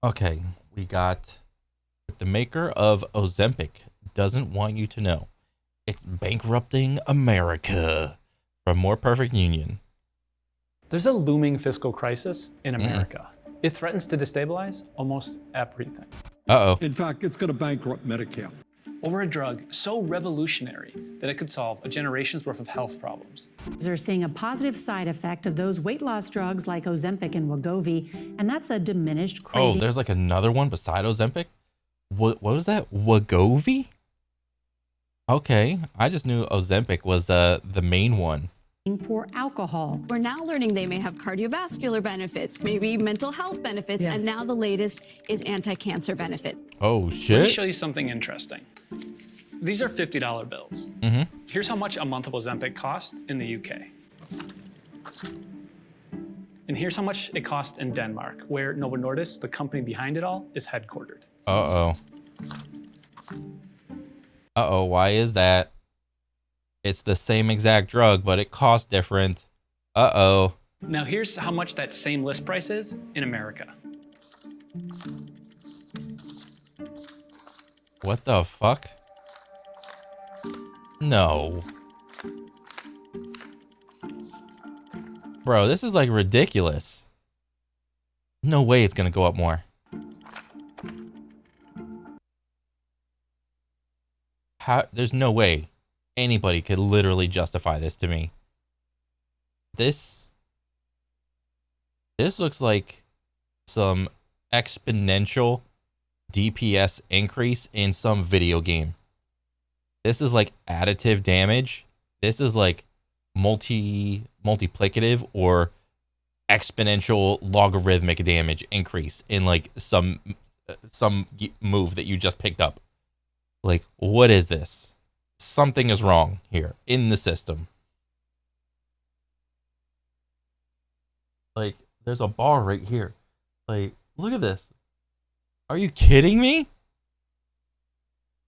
Okay, we got the maker of Ozempic doesn't want you to know. It's bankrupting America from More Perfect Union. There's a looming fiscal crisis in Mm-mm. America. It threatens to destabilize almost everything. Uh-oh. In fact, it's going to bankrupt Medicare. Over a drug so revolutionary that it could solve a generation's worth of health problems. They're seeing a positive side effect of those weight loss drugs like Ozempic and Wegovy, and that's a diminished Oh, craving there's like another one beside Ozempic? What was that? Wegovy? Okay, I just knew Ozempic was the main one. for alcohol. We're now learning they may have cardiovascular benefits, maybe mental health benefits, and now the latest is anti-cancer benefits. Oh, Let me shit. show you something interesting. These are $50 bills. Mm-hmm. Here's how much a month of Ozempic cost in the UK. And here's how much it costs in Denmark, where Novo Nordisk, the company behind it all, is headquartered. Uh-oh. Uh-oh, why is that? It's the same exact drug, but it costs different. Uh-oh. Now here's how much that same list price is in America. What the fuck? No. Bro, this is like ridiculous. No way it's gonna go up more. How? There's no way anybody could literally justify this to me. This looks like some exponential DPS increase in some video game. This is like additive damage. This is like multiplicative or exponential logarithmic damage increase in like some move that you just picked up. Like, what is this? Something is wrong here in the system. Like, there's a bar right here. Like, look at this. Are you kidding me?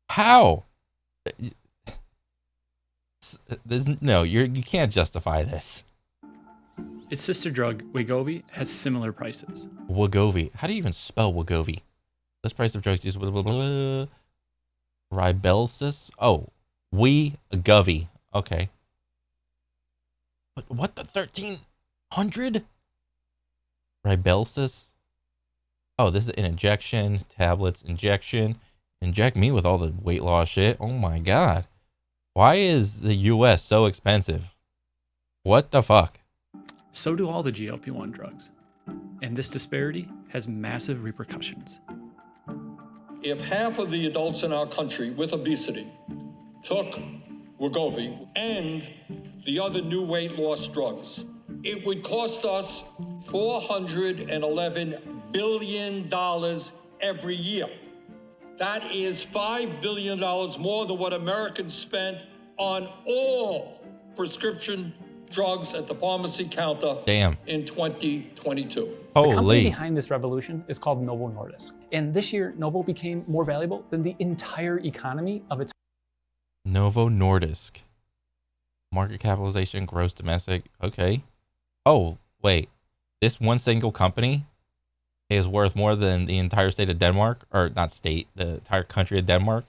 How? You can't justify this. Its sister drug, Wegovy, has similar prices. Wegovy. How do you even spell Wegovy? This price of drugs used blah, blah, blah, blah. Ribelsis. Oh, Wegovy. Okay. But what the 1300? Ribelsis. Oh, this is an injection, tablets, injection. Inject me with all the weight loss shit. Oh my god. Why is the US so expensive? What the fuck? So do all the GLP-1 drugs. And this disparity has massive repercussions. If half of the adults in our country with obesity took Wegovy and the other new weight loss drugs, it would cost us $411 billion every year. That is $5 billion more than what Americans spent on all prescription drugs at the pharmacy counter in 2022. The company Holy. behind this revolution is called Novo Nordisk. And this year, Novo became more valuable than the entire economy of its Novo Nordisk. Market capitalization, gross domestic. Okay. Oh, wait. This one single company is worth more than the entire state of Denmark, or not state, the entire country of Denmark.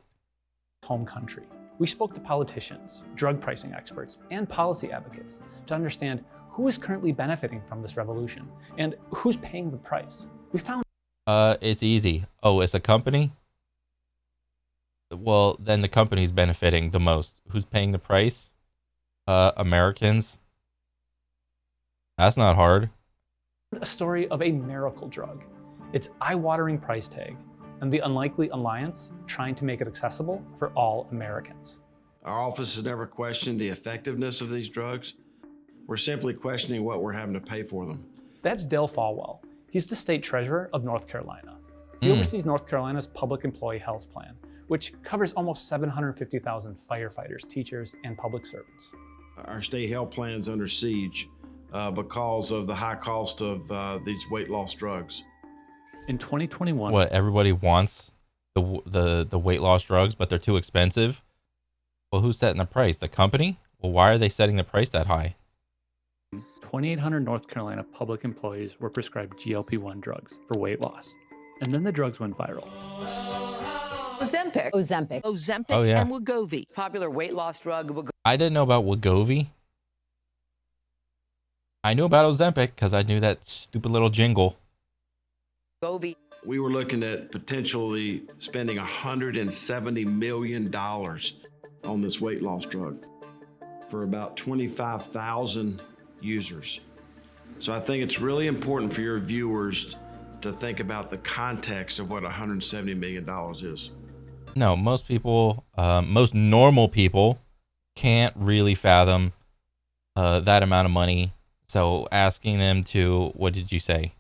home country. We spoke to politicians, drug pricing experts, and policy advocates to understand who is currently benefiting from this revolution and who's paying the price. We found It's easy. Oh, it's a company? Well, then the company's benefiting the most. Who's paying the price? Americans. That's not hard. a story of a miracle drug, its eye-watering price tag, and the unlikely alliance trying to make it accessible for all Americans. Our office has never questioned the effectiveness of these drugs. We're simply questioning what we're having to pay for them. That's Dale Falwell. He's the state treasurer of North Carolina. He oversees North Carolina's public employee health plan, which covers almost 750,000 firefighters, teachers, and public servants. Our state health plan is under siege because of the high cost of these weight loss drugs. In 2021, What, everybody wants the weight loss drugs, but they're too expensive? Well, who's setting the price? The company? Well, why are they setting the price that high? 2,800 North Carolina public employees were prescribed GLP-1 drugs for weight loss. And then the drugs went viral. Ozempic, Oh, yeah. and Wegovy. Popular weight loss drug. I didn't know about Wegovy. I knew about Ozempic because I knew that stupid little jingle. Wegovy. We were looking at potentially spending $170 million on this weight loss drug for about 25,000 users. So I think it's really important for your viewers to think about the context of what $170 million is. No, most people, most normal people can't really fathom that amount of money. So asking them to, what did you say?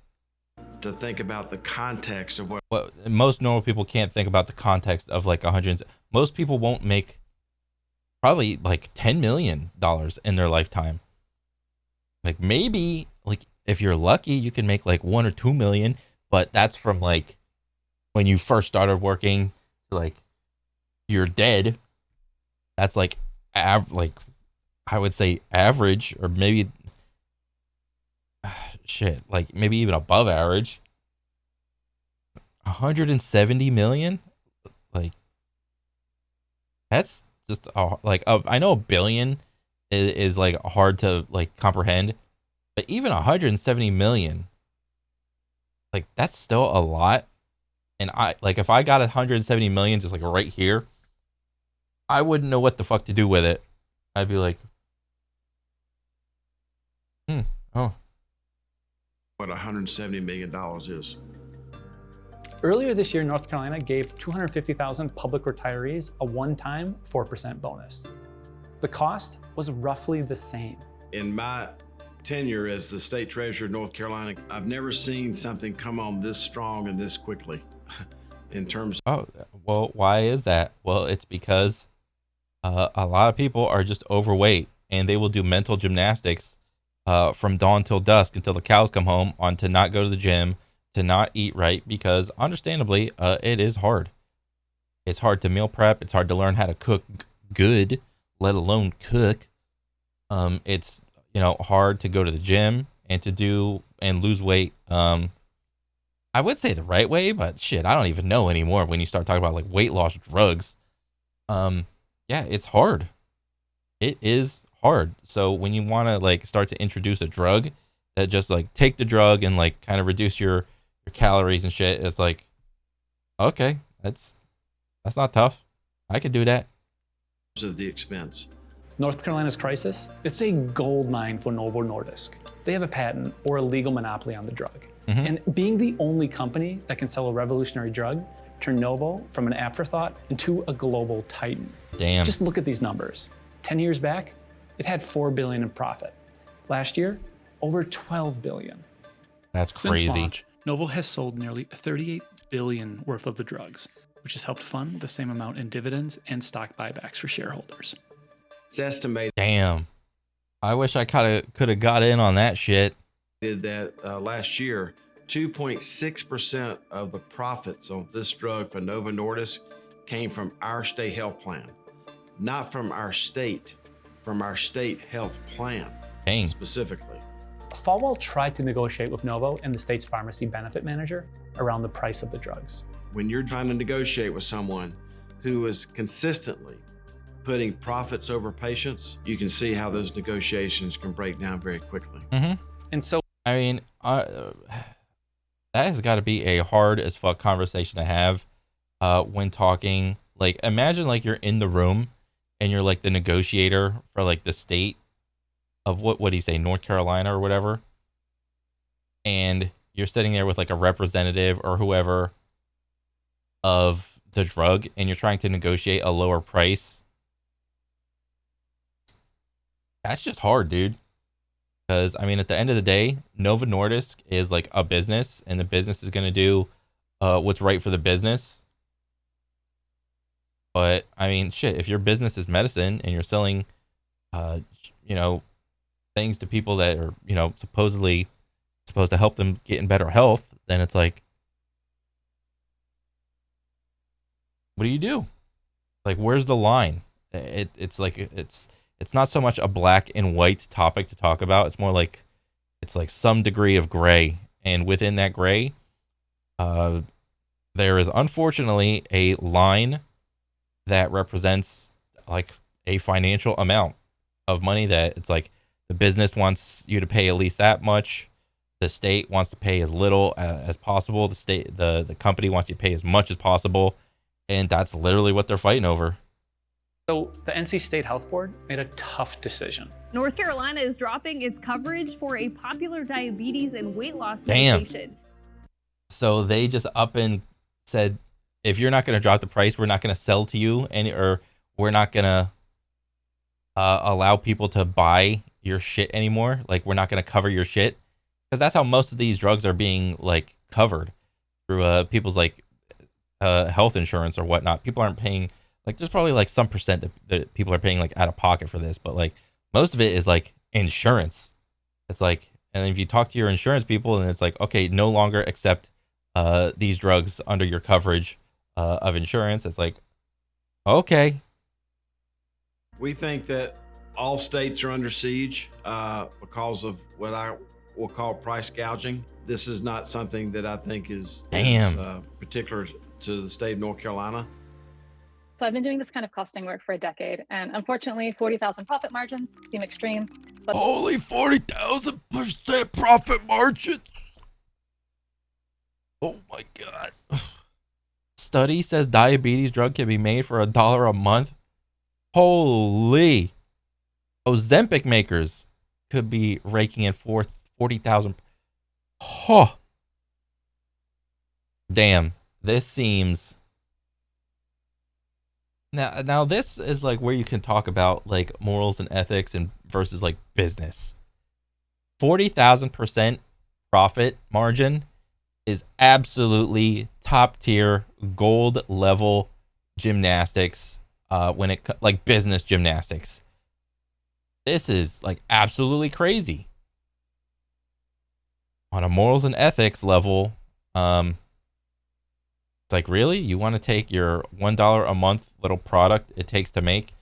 To think about the context of what Most normal people can't think about the context of like 100. Most people won't make probably like $10 million in their lifetime. Like maybe like if you're lucky, you can make like 1 or 2 million, but that's from like when you first started working to like you're dead. That's like like I would say average, or maybe shit, like maybe even above average. 170 million, like that's just like I know a billion is like hard to like comprehend, but even 170 million, like that's still a lot. And I like if I got 170 million just like right here, I wouldn't know what the fuck to do with it. I'd be like, oh, what $170 million is. Earlier this year, North Carolina gave 250,000 public retirees a one-time 4% bonus. The cost was roughly the same. In my tenure as the state treasurer of North Carolina, I've never seen something come on this strong and this quickly in terms oh, well, why is that? Well, it's because a lot of people are just overweight and they will do mental gymnastics from dawn till dusk until the cows come home on to not go to the gym, to not eat right, because understandably, it is hard. It's hard to meal prep. It's hard to learn how to cook good, let alone cook. It's, you know, hard to go to the gym and to do and lose weight. I would say the right way, but shit, I don't even know anymore when you start talking about like weight loss drugs. Yeah, it's hard. It is hard. So when you want to like start to introduce a drug that just like take the drug and like kind of reduce your calories and shit, it's like, okay, that's not tough. I could do that. of the expense. North Carolina's crisis, it's a gold mine for Novo Nordisk. They have a patent or a legal monopoly on the drug. And being the only company that can sell a revolutionary drug turned Novo from an afterthought into a global titan. Damn. Just look at these numbers. 10 years back, it had $4 billion in profit. Last year, over $12 billion. That's crazy. Since launch, Novo has sold nearly $38 billion worth of the drugs, which has helped fund the same amount in dividends and stock buybacks for shareholders. It's estimated Damn. I wish I could have got in on that shit. that last year, 2.6% of the profits on this drug for Novo Nordisk came from our state health plan. Not from our state health plan Dang. specifically. Falwell tried to negotiate with Novo and the state's pharmacy benefit manager around the price of the drugs. When you're trying to negotiate with someone who is consistently putting profits over patients, you can see how those negotiations can break down very quickly. And so I mean, that has got to be a hard as fuck conversation to have when talking. Like, imagine like you're in the room and you're like the negotiator for like the state of what do you say, North Carolina or whatever, and you're sitting there with like a representative or whoever of the drug, and you're trying to negotiate a lower price. That's just hard, dude. Because, I mean, at the end of the day, Novo Nordisk is like a business, and the business is going to do what's right for the business. But, I mean, shit, if your business is medicine and you're selling, you know, things to people that are, you know, supposedly supposed to help them get in better health, then it's like, what do you do? Like, where's the line? It's like, it's not so much a black and white topic to talk about. It's more like, it's like some degree of gray. And within that gray, there is unfortunately a line that represents like a financial amount of money that it's like the business wants you to pay at least that much. The state wants to pay as little as possible. The company wants you to pay as much as possible. And that's literally what they're fighting over. So the NC State Health Board made a tough decision. North Carolina is dropping its coverage for a popular diabetes and weight loss Damn. medication. So they just up and said, if you're not going to drop the price, we're not going to sell to you, or we're not going to allow people to buy your shit anymore. Like, we're not going to cover your shit, because that's how most of these drugs are being like covered through people's like health insurance or whatnot. People aren't paying, like, there's probably like some percent that people are paying like out of pocket for this, but like most of it is like insurance. It's like, and if you talk to your insurance people and it's like, okay, no longer accept these drugs under your coverage of insurance. It's like, okay. We think that all states are under siege because of what I will call price gouging. This is not something that I think is particular to the state of North Carolina. So I've been doing this kind of costing work for a decade, and unfortunately 40,000 profit margins seem extreme. But holy 40,000% profit margins. Oh my God. Study says diabetes drug can be made for $1 a month. Holy. Ozempic makers could be raking in 40,000. Oh. Damn. This seems. Now this is like where you can talk about like morals and ethics and versus like business. 40,000% profit margin is absolutely top tier, gold level gymnastics when it like business gymnastics. This is like absolutely crazy. On a morals and ethics level, it's like, really? You want to take your $1 a month little product it takes to make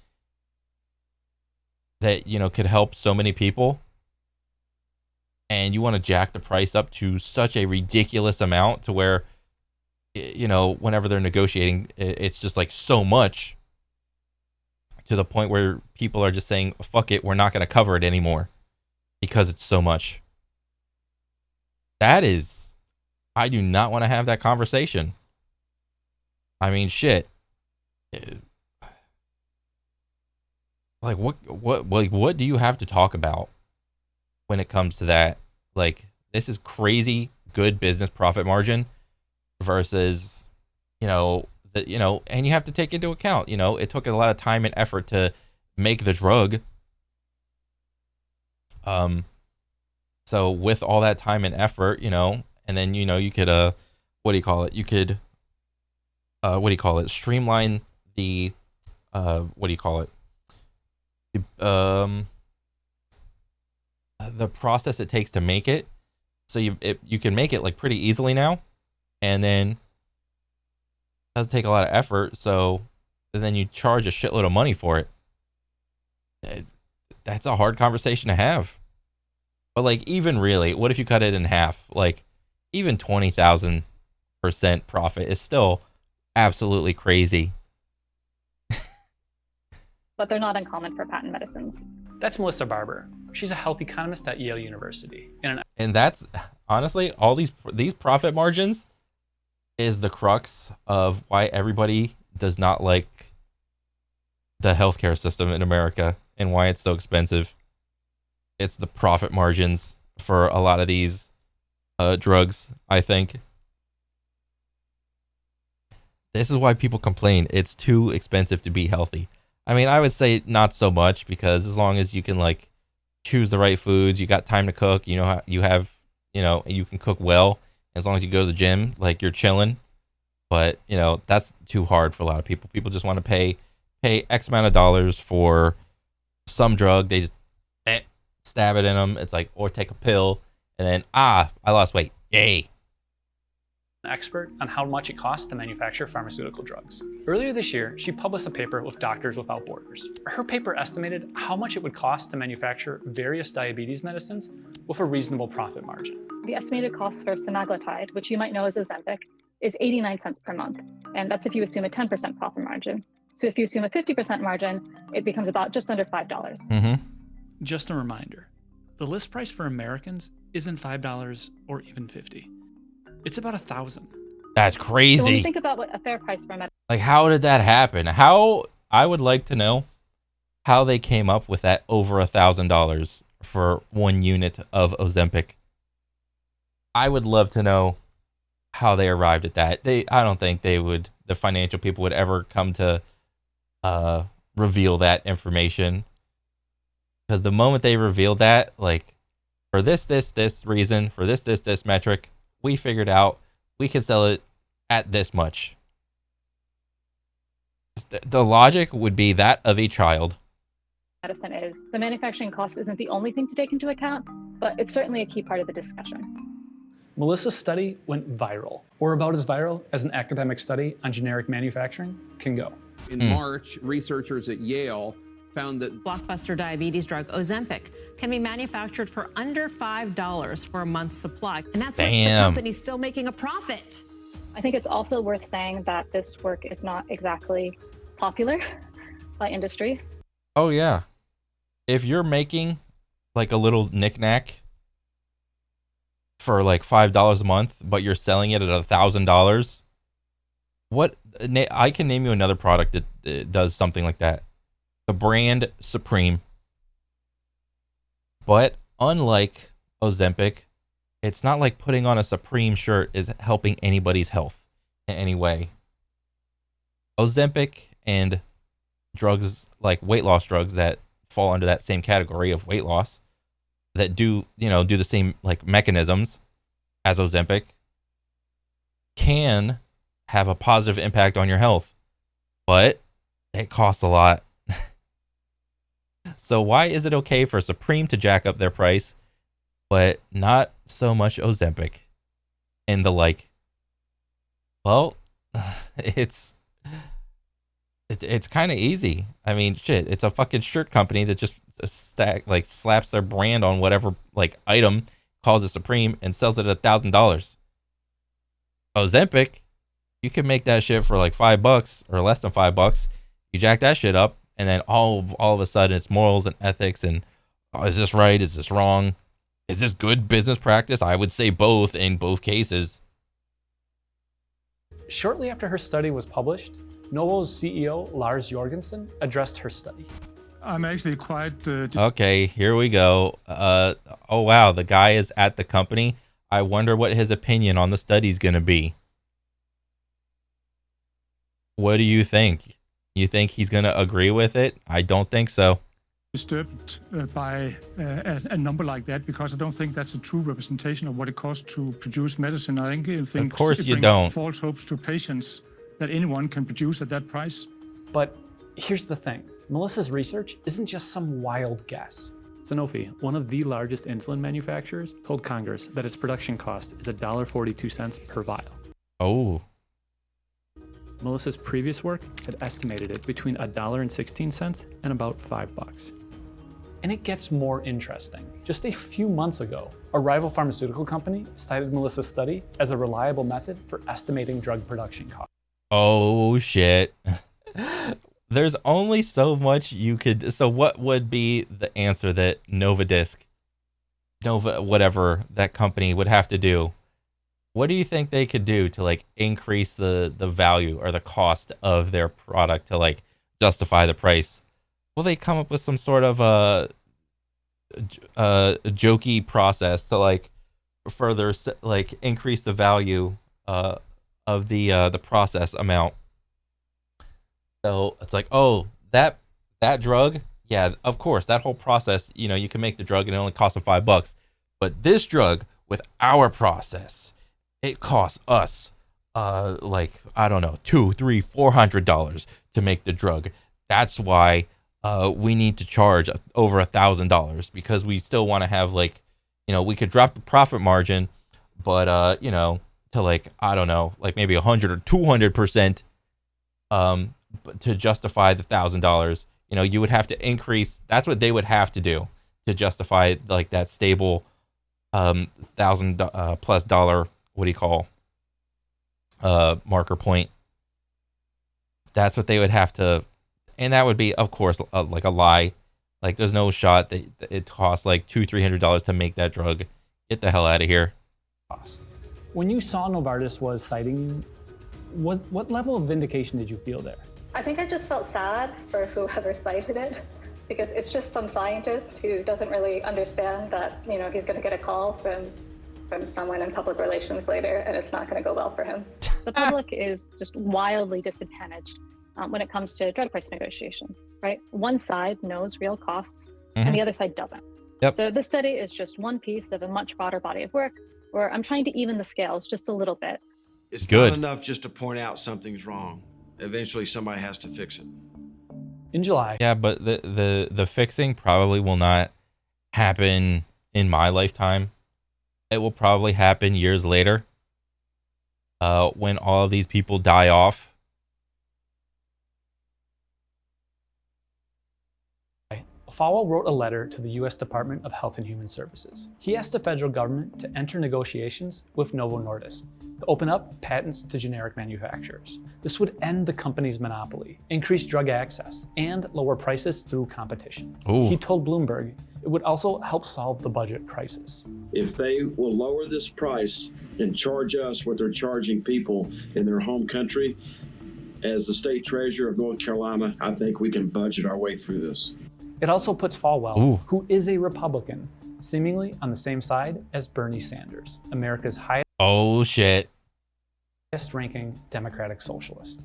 that, you know, could help so many people, and you want to jack the price up to such a ridiculous amount to where, you know, whenever they're negotiating, it's just like so much to the point where people are just saying, fuck it, we're not going to cover it anymore because it's so much. That is, I do not want to have that conversation. I mean, shit. Like, what do you have to talk about when it comes to that? Like, this is crazy good business profit margin versus, you know, and you have to take into account, you know, it took a lot of time and effort to make the drug. So with all that time and effort, you know, and then, you know, you could, what do you call it? You could, streamline the, the process it takes to make it. So you can make it like pretty easily now, and then it doesn't take a lot of effort. So then you charge a shitload of money for it. That's a hard conversation to have. But like, even really, what if you cut it in half? Like, even 20,000% profit is still absolutely crazy. but they're not uncommon for patent medicines. That's Melissa Barber. She's a health economist at Yale University. And that's honestly, all these profit margins is the crux of why everybody does not like the healthcare system in America and why it's so expensive. It's the profit margins for a lot of these drugs, I think. This is why people complain. It's too expensive to be healthy. I mean, I would say not so much, because as long as you can like choose the right foods, you got time to cook, you know, how you have, you know, you can cook well, as long as you go to the gym, like you're chilling. But, you know, that's too hard for a lot of people. People just want to pay X amount of dollars for some drug. They just stab it in them. It's like, or take a pill and then, I lost weight. Yay. An expert on how much it costs to manufacture pharmaceutical drugs. Earlier this year, she published a paper with Doctors Without Borders. Her paper estimated how much it would cost to manufacture various diabetes medicines with a reasonable profit margin. The estimated cost for semaglutide, which you might know as Ozempic, is 89 cents per month. And that's if you assume a 10% profit margin. So if you assume a 50% margin, it becomes about just under $5. Mm-hmm. Just a reminder, the list price for Americans isn't $5 or even $50. It's about $1,000. That's crazy. So when you think about what a fair price for a Like, how did that happen? I would like to know how they came up with that over $1,000 for 1 unit of Ozempic. I would love to know how they arrived at that. I don't think the financial people would ever come to reveal that information. Because the moment they revealed that, like, for this reason, for this metric, we figured out we could sell it at this much. The logic would be that of a child. medicine is, the manufacturing cost isn't the only thing to take into account, but it's certainly a key part of the discussion. Melissa's study went viral, or about as viral as an academic study on generic manufacturing can go. In March, researchers at Yale found that blockbuster diabetes drug Ozempic can be manufactured for under $5 for a month's supply. And that's why the company's still making a profit. I think it's also worth saying that this work is not exactly popular by industry. Oh, yeah. If you're making like a little knickknack for like $5 a month, but you're selling it at $1,000, I can name you another product that does something like that. The brand Supreme. But unlike Ozempic, it's not like putting on a Supreme shirt is helping anybody's health in any way. Ozempic and drugs like weight loss drugs that fall under that same category of weight loss that do the same like mechanisms as Ozempic can have a positive impact on your health, but it costs a lot. So why is it okay for Supreme to jack up their price, but not so much Ozempic and the like? Well, it's kind of easy. I mean, shit, it's a fucking shirt company that just slaps their brand on whatever like item, calls it Supreme, and sells it at $1,000. Ozempic, you can make that shit for like $5 or less than $5. You jack that shit up, and then all of a sudden it's morals and ethics and is this right? Is this wrong? Is this good business practice? I would say both in both cases. Shortly after her study was published, Novo's CEO Lars Jorgensen addressed her study. I'm actually quite... Okay, here we go. Oh, wow, the guy is at the company. I wonder what his opinion on the study is going to be. What do you think? You think he's going to agree with it? I don't think so. Disturbed by a number like that, because I don't think that's a true representation of what it costs to produce medicine. I think of course it you brings don't. False hopes to patients that anyone can produce at that price. But here's the thing. Melissa's research isn't just some wild guess. Sanofi, one of the largest insulin manufacturers, told Congress that its production cost is $1.42 per vial. Oh. Melissa's previous work had estimated it between $1.16 and about $5. And it gets more interesting. Just a few months ago, a rival pharmaceutical company cited Melissa's study as a reliable method for estimating drug production costs. Oh, shit. There's only so much you could... So what would be the answer that whatever that company would have to do? What do you think they could do to like increase the value or the cost of their product to like justify the price? Will they come up with some sort of a jokey process to like further like increase the value of the process amount? So it's like, oh, that drug, yeah, of course, that whole process, you can make the drug and it only costs them $5. But this drug with our process, it costs us like, I don't know, $200, $300, $400 to make the drug. That's why we need to charge over $1,000, because we still want to have like, we could drop the profit margin, but to like, I don't know, like maybe 100 or 200%, to justify the $1,000. You would have to increase. That's what they would have to do to justify like that stable $1,000 plus dollar. What do you call marker point. That's what they would have to, and that would be, of course, like a lie. Like, there's no shot that it costs like $200-300 to make that drug. Get the hell out of here. When you saw Novartis was citing you, what level of vindication did you feel there? I think I just felt sad for whoever cited it, because it's just some scientist who doesn't really understand that, you know, he's going to get a call from someone in public relations later, and it's not going to go well for him. The public is just wildly disadvantaged when it comes to drug price negotiation, right? One side knows real costs, and the other side doesn't. Yep. So this study is just one piece of a much broader body of work where I'm trying to even the scales just a little bit. It's good. Not enough just to point out something's wrong. Eventually, somebody has to fix it. In July. Yeah, but the fixing probably will not happen in my lifetime. It will probably happen years later, when all of these people die off. Falwell wrote a letter to the U.S. Department of Health and Human Services. He asked the federal government to enter negotiations with Novo Nordisk to open up patents to generic manufacturers. This would end the company's monopoly, increase drug access, and lower prices through competition. Ooh. He told Bloomberg it would also help solve the budget crisis. If they will lower this price and charge us what they're charging people in their home country, as the state treasurer of North Carolina, I think we can budget our way through this. It also puts Falwell, Ooh. who is a Republican, seemingly on the same side as Bernie Sanders, America's Oh, shit. highest-ranking Democratic socialist.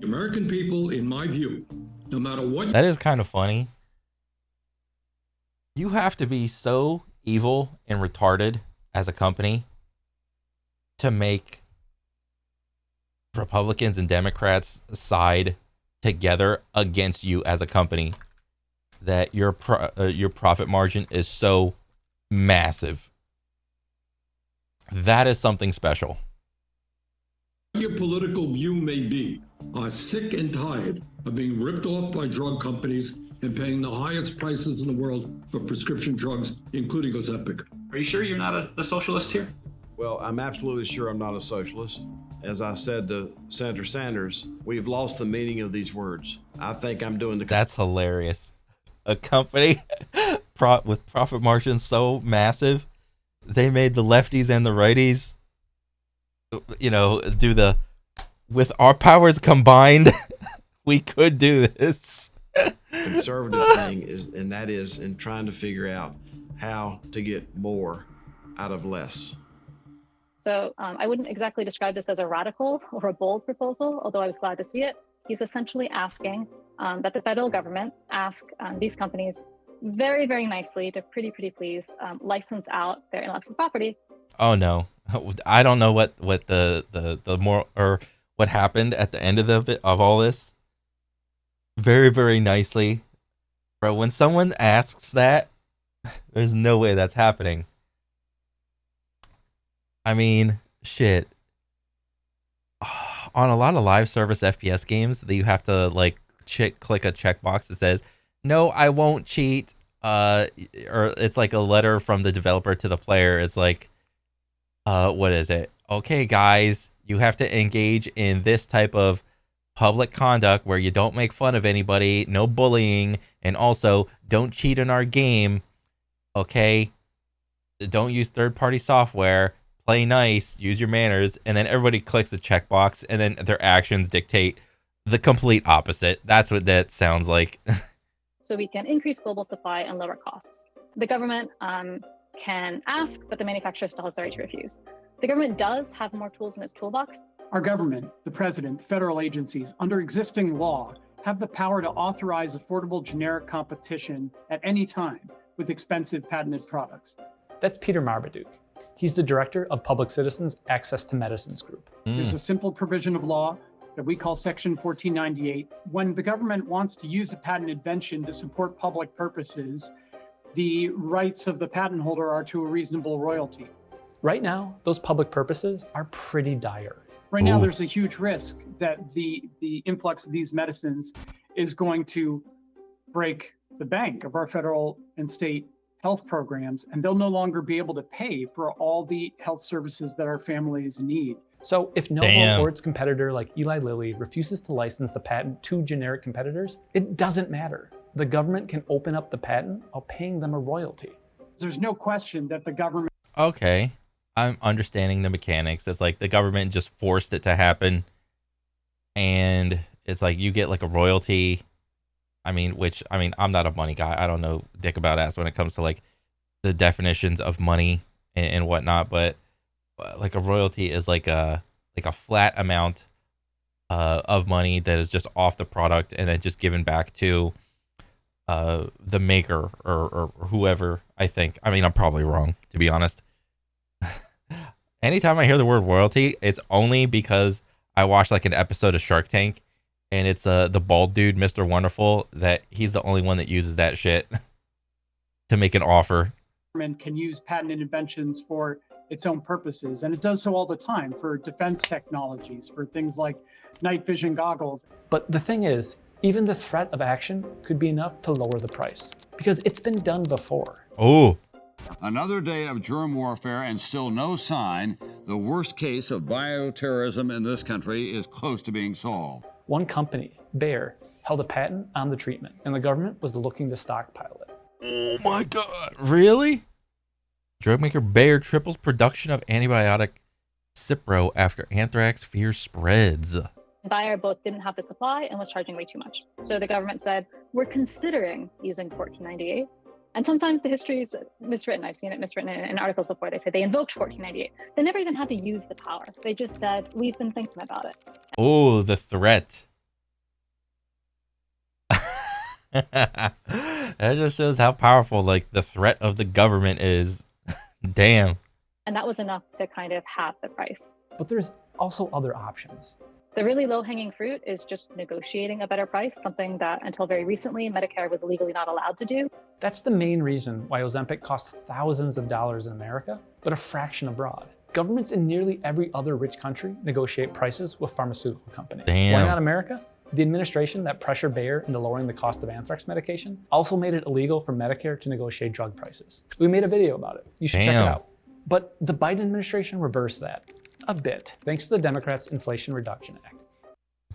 American people, in my view, no matter what... That is kind of funny. You have to be so evil and retarded as a company to make Republicans and Democrats side together against you as a company, that your profit margin is so massive. That is something special. Your political view may be, are sick and tired of being ripped off by drug companies and paying the highest prices in the world for prescription drugs, including Ozempic. Are you sure you're not a socialist here? Well, I'm absolutely sure I'm not a socialist. As I said to Senator Sanders, we've lost the meaning of these words. I think I'm doing the... That's hilarious. A company with profit margins so massive, they made the lefties and the righties, you know, do the, with our powers combined, we could do this. Conservative thing is, and that is in trying to figure out how to get more out of less. So I wouldn't exactly describe this as a radical or a bold proposal, although I was glad to see it. He's essentially asking that the federal government ask these companies very, very nicely to pretty please license out their intellectual property. Oh no, I don't know what the more, or what happened at the end of all this. Very, very nicely, bro. When someone asks that, there's no way that's happening. I mean, shit. On a lot of live service FPS games, that you have to like click a checkbox that says, "No, I won't cheat." Or it's like a letter from the developer to the player. It's like, what is it? Okay, guys, you have to engage in this type of public conduct where you don't make fun of anybody, no bullying, and also don't cheat in our game. Okay, don't use third-party software. Play nice, use your manners, and then everybody clicks the checkbox, and then their actions dictate the complete opposite. That's what that sounds like. So we can increase global supply and lower costs. The government can ask, but the manufacturer still has the right to refuse. The government does have more tools in its toolbox. Our government, the president, federal agencies, under existing law, have the power to authorize affordable generic competition at any time with expensive patented products. That's Peter Marmaduke. He's the director of Public Citizens Access to Medicines Group. There's a simple provision of law that we call Section 1498. When the government wants to use a patent invention to support public purposes, the rights of the patent holder are to a reasonable royalty. Right now, those public purposes are pretty dire. Right now, there's a huge risk that the influx of these medicines is going to break the bank of our federal and state health programs, and they'll no longer be able to pay for all the health services that our families need. So if Novo or its competitor like Eli Lilly refuses to license the patent to generic competitors, it doesn't matter. The government can open up the patent while paying them a royalty. There's no question that the government... Okay, I'm understanding the mechanics. It's like the government just forced it to happen, and it's like you get like a royalty. I mean, I'm not a money guy. I don't know dick about ass when it comes to like the definitions of money and whatnot, but like a royalty is like a flat amount of money that is just off the product and then just given back to the maker or whoever. I think. I mean, I'm probably wrong, to be honest. Anytime I hear the word royalty, it's only because I watched like an episode of Shark Tank, and it's the bald dude, Mr. Wonderful, that he's the only one that uses that shit to make an offer. Can use patent inventions for its own purposes, and it does so all the time for defense technologies, for things like night vision goggles. But the thing is, even the threat of action could be enough to lower the price, because it's been done before. Oh. Another day of germ warfare and still no sign. The worst case of bioterrorism in this country is close to being solved. One company, Bayer, held a patent on the treatment, and the government was looking to stockpile it. Oh my God, really? Drug maker Bayer triples production of antibiotic Cipro after anthrax fear spreads. Bayer both didn't have the supply and was charging way too much. So the government said, we're considering using 1498. And sometimes the history is miswritten. I've seen it miswritten in articles before. They say they invoked 1498. They never even had to use the power. They just said, we've been thinking about it. Oh, the threat. That just shows how powerful like the threat of the government is. Damn. And that was enough to kind of halve the price. But there's also other options. The really low-hanging fruit is just negotiating a better price, something that until very recently, Medicare was legally not allowed to do. That's the main reason why Ozempic costs thousands of dollars in America, but a fraction abroad. Governments in nearly every other rich country negotiate prices with pharmaceutical companies. Damn. Why not America? The administration that pressured Bayer into lowering the cost of anthrax medication also made it illegal for Medicare to negotiate drug prices. We made a video about it. You should check it out. But the Biden administration reversed that a bit, thanks to the Democrats' Inflation Reduction Act.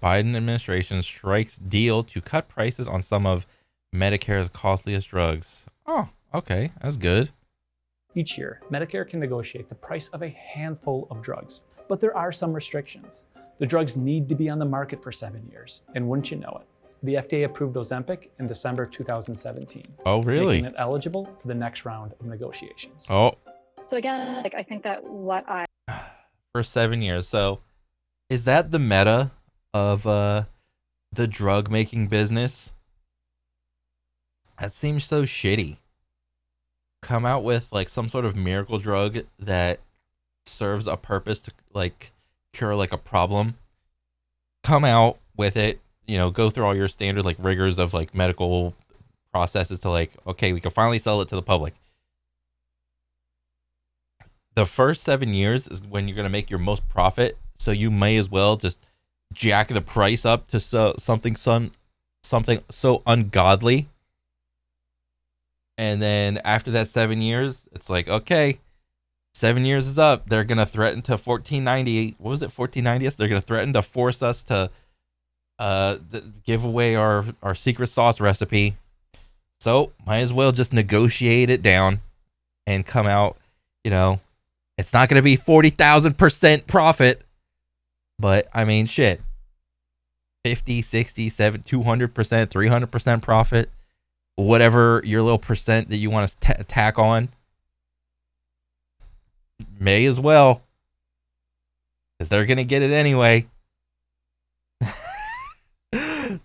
Biden administration strikes deal to cut prices on some of Medicare's costliest drugs. Oh, okay, that's good. Each year, Medicare can negotiate the price of a handful of drugs, but there are some restrictions. The drugs need to be on the market for 7 years, and wouldn't you know it, the FDA approved Ozempic in December 2017. Oh, really? Making it eligible for the next round of negotiations. Oh. So again, like I think that for 7 years. So is that the meta of the drug making business? That seems so shitty. Come out with like some sort of miracle drug that serves a purpose to like cure like a problem. Come out with it, you know, go through all your standard like rigors of like medical processes to like, okay, we can finally sell it to the public. The first 7 years is when you're going to make your most profit. So you may as well just jack the price up to something so ungodly. And then after that 7 years, it's like, okay, 7 years is up. They're going to threaten to 1498. What was it? 1490? They're going to threaten to force us to give away our secret sauce recipe. So might as well just negotiate it down and come out, you know, it's not going to be 40,000% profit, but I mean, shit, 50, 60, 70, 200%, 300% profit, whatever your little percent that you want to tack on, may as well, because they're going to get it anyway.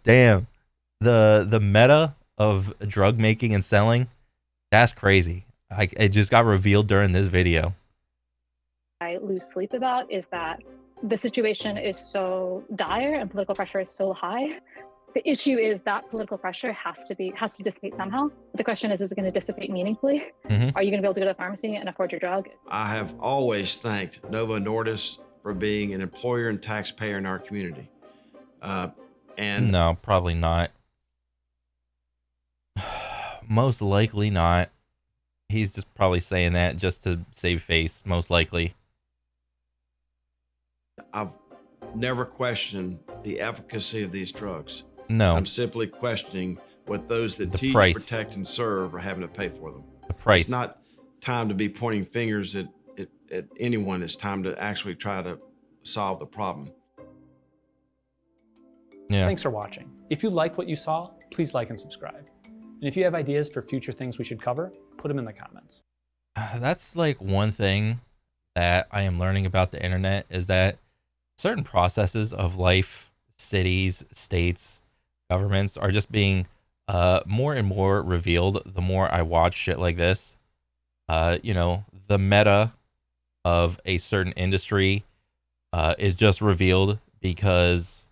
Damn, the meta of drug making and selling, that's crazy. It just got revealed during this video. I lose sleep about is that the situation is so dire and political pressure is so high. The issue is that political pressure has to dissipate somehow. The question is it going to dissipate meaningfully? Mm-hmm. Are you going to be able to go to the pharmacy and afford your drug? I have always thanked Novo Nordisk for being an employer and taxpayer in our community. And no, probably not. Most likely not. He's just probably saying that just to save face, most likely. I've never questioned the efficacy of these drugs. No. I'm simply questioning what those that teach, price. protect, and serve are having to pay for them. The price. It's not time to be pointing fingers at anyone. It's time to actually try to solve the problem. Yeah. Thanks for watching. If you liked what you saw, please like and subscribe. And if you have ideas for future things we should cover, put them in the comments. That's like one thing that I am learning about the internet, is that certain processes of life, cities, states, governments are just being more and more revealed the more I watch shit like this. You know, the meta of a certain industry is just revealed because,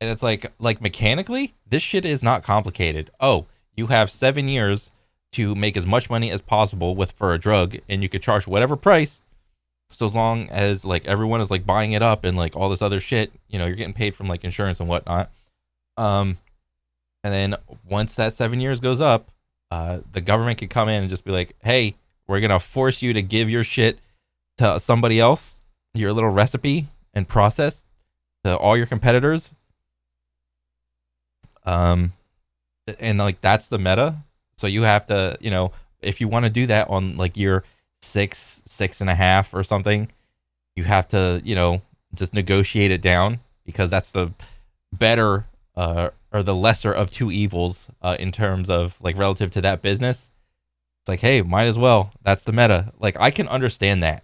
and it's like mechanically, this shit is not complicated. Oh, you have 7 years to make as much money as possible for a drug, and you could charge whatever price, so as long as like everyone is like buying it up and like all this other shit, you know, you're getting paid from like insurance and whatnot. And then once that 7 years goes up, the government could come in and just be like, hey, we're gonna force you to give your shit to somebody else, your little recipe and process, to all your competitors. And like that's the meta. So you have to, you know, if you want to do that on like your 6.5 or something, you have to, you know, just negotiate it down, because that's the better or the lesser of two evils in terms of like relative to that business. It's like, hey, might as well. That's the meta. Like, I can understand that.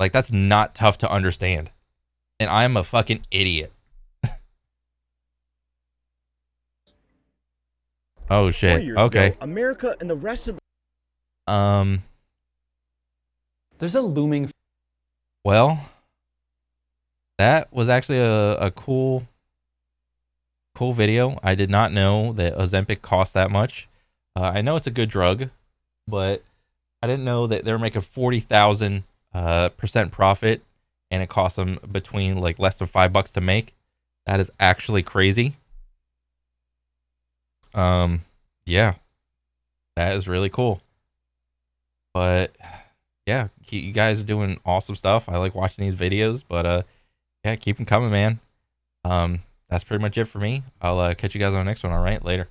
Like, that's not tough to understand. And I'm a fucking idiot. Oh shit. 4 years Okay. ago, America and the rest of There's a looming. Well, that was actually a cool video. I did not know that Ozempic cost that much. I know it's a good drug, but I didn't know that they're making 40,000% profit, and it costs them between like less than $5 to make. That is actually crazy. Yeah, that is really cool. But yeah, you guys are doing awesome stuff. I like watching these videos, but yeah, keep them coming, man. That's pretty much it for me. I'll catch you guys on the next one. All right, later.